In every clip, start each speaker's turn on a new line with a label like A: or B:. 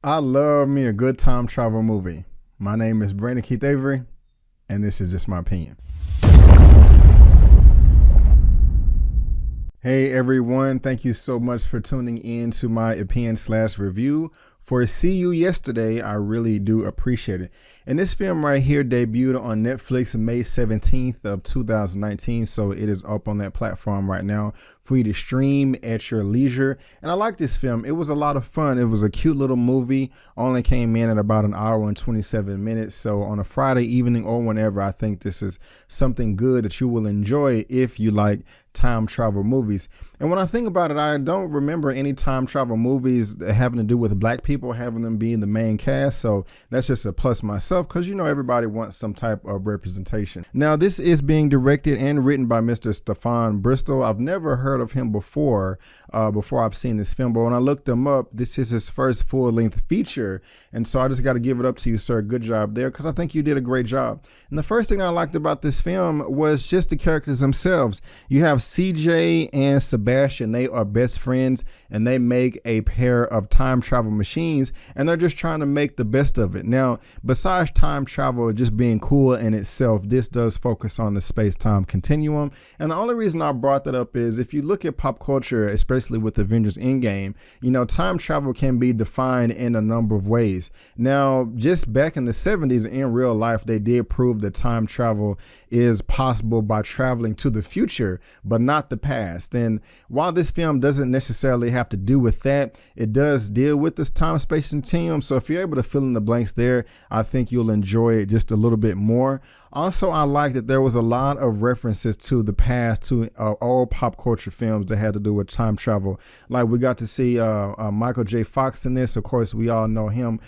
A: I love me a good time travel movie. My name is Brandon Keith Avery, and this is just my opinion. Hey everyone, thank you so much for tuning in to my opinion/review for See You Yesterday. I really do appreciate it. And this film right here debuted on Netflix May 17th of 2019, so it is up on that platform right now for you to stream at your leisure. And I like this film. It was a lot of fun. It was a cute little movie, only came in at about an hour and 27 minutes. So on a Friday evening or whenever, I think this is something good that you will enjoy if you like time travel movies. And when I think about it, I don't remember any time travel movies having to do with black people, having them be in the main cast. So that's just a plus myself, because everybody wants some type of representation. Now, this is being directed and written by Mr. Stefan Bristol. I've never heard of him before I've seen this film, but when I looked him up, this is his first full-length feature. And so I just got to give it up to you, sir. Good job there, because I think you did a great job. And the first thing I liked about this film was just the characters themselves. You have CJ and Sebastian. They are best friends, and they make a pair of time travel machines, and they're just trying to make the best of it. Now, besides time travel just being cool in itself, this does focus on the space-time continuum. And the only reason I brought that up is if you look at pop culture, especially with Avengers Endgame, time travel can be defined in a number of ways. Now, just back in the 70s in real life, they did prove that time travel is possible by traveling to the future, but not the past. And while this film doesn't necessarily have to do with that, it does deal with this time space continuum. So if you're able to fill in the blanks there, I think you'll enjoy it just a little bit more. Also, I like that there was a lot of references to the past, to old pop culture films that had to do with time travel. Like we got to see Michael J. Fox in this. Of course, we all know him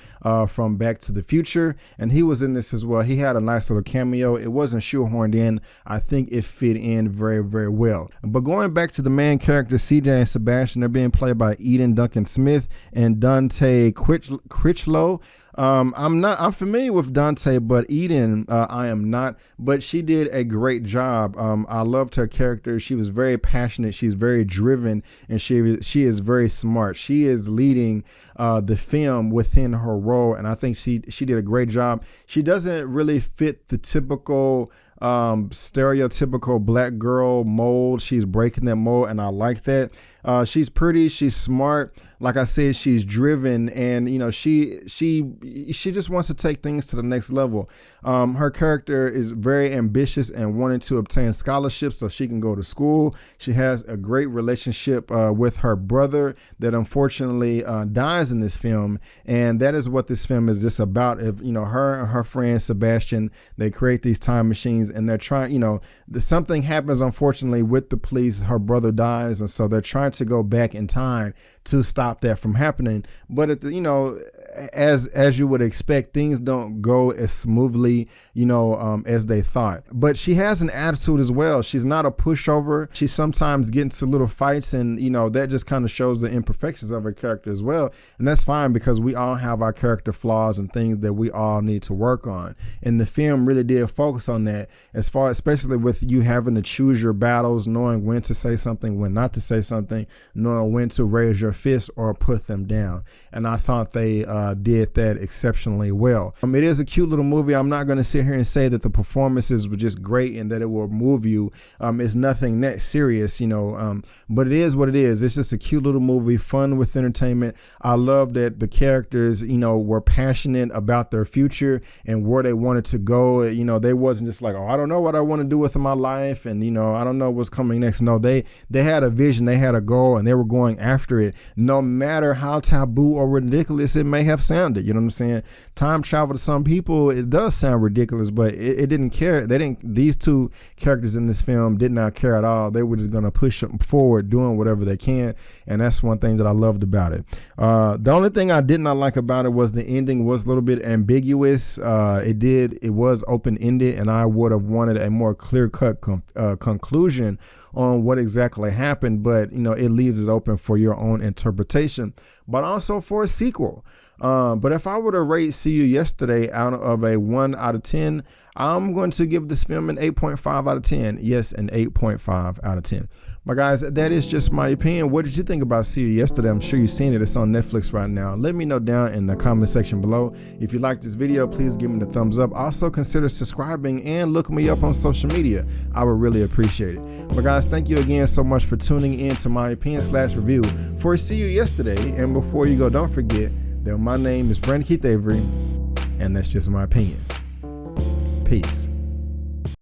A: from Back to the Future, and he was in this as well. He had a nice little cameo. It wasn't shoehorned in. I think it fit in very, very well. But going back to the main characters, CJ and Sebastian, they're being played by Eden Duncan Smith and Dante Critchlow. I'm familiar with Dante, but Eden, I am not, but she did a great job. I loved her character. She was very passionate. She's very driven, and she is very smart. She is leading, the film within her role. And I think she did a great job. She doesn't really fit the typical, stereotypical black girl mold. She's breaking that mold, and I like that. She's pretty, she's smart. Like I said, she's driven, and she just wants to take things to the next level. Her character is very ambitious and wanting to obtain scholarships so she can go to school. She has a great relationship with her brother that unfortunately dies in this film, and that is what this film is just about. If her and her friend Sebastian, they create these time machines, and they're trying, something happens unfortunately with the police. Her brother dies, and so they're trying to go back in time to stop that from happening. But as you would expect, things don't go as smoothly as they thought. But she has an attitude as well. She's not a pushover. She sometimes gets into little fights, and that just kind of shows the imperfections of her character as well. And that's fine, because we all have our character flaws and things that we all need to work on. And the film really did focus on that, especially with you having to choose your battles, knowing when to say something, when not to say something, knowing when to raise your fist or put them down. And I thought they did that exceptionally well. It is a cute little movie. I'm not going to sit here and say that the performances were just great and that it will move you. It's nothing that serious, but it is what it is. It's just a cute little movie, fun with entertainment. I love that the characters, were passionate about their future and where they wanted to go. They wasn't just like, oh, I don't know what I want to do with my life, and I don't know what's coming next. No, they had a vision, they had a goal, and they were going after it, no matter how taboo or ridiculous it may have sounded. You know what I'm saying? Time travel to some people, it does sound ridiculous, but it didn't care. These two characters in this film did not care at all. They were just going to push forward, doing whatever they can. And that's one thing that I loved about it. The only thing I did not like about it was the ending was a little bit ambiguous. It was open-ended, and I would have wanted a more clear-cut conclusion on what exactly happened, but it leaves it open for your own interpretation, but also for a sequel. But if I were to rate See You Yesterday out of a 1 out of 10, I'm going to give this film an 8.5 out of 10. Yes, an 8.5 out of 10. But guys, that is just my opinion. What did you think about See You Yesterday? I'm sure you've seen it. It's on Netflix right now. Let me know down in the comment section below. If you like this video, please give me the thumbs up. Also consider subscribing and look me up on social media. I would really appreciate it. But guys, thank you again so much for tuning in to my opinion/review for See You Yesterday. And before you go, don't forget that my name is Brandon Keith Avery, and that's just my opinion. Peace.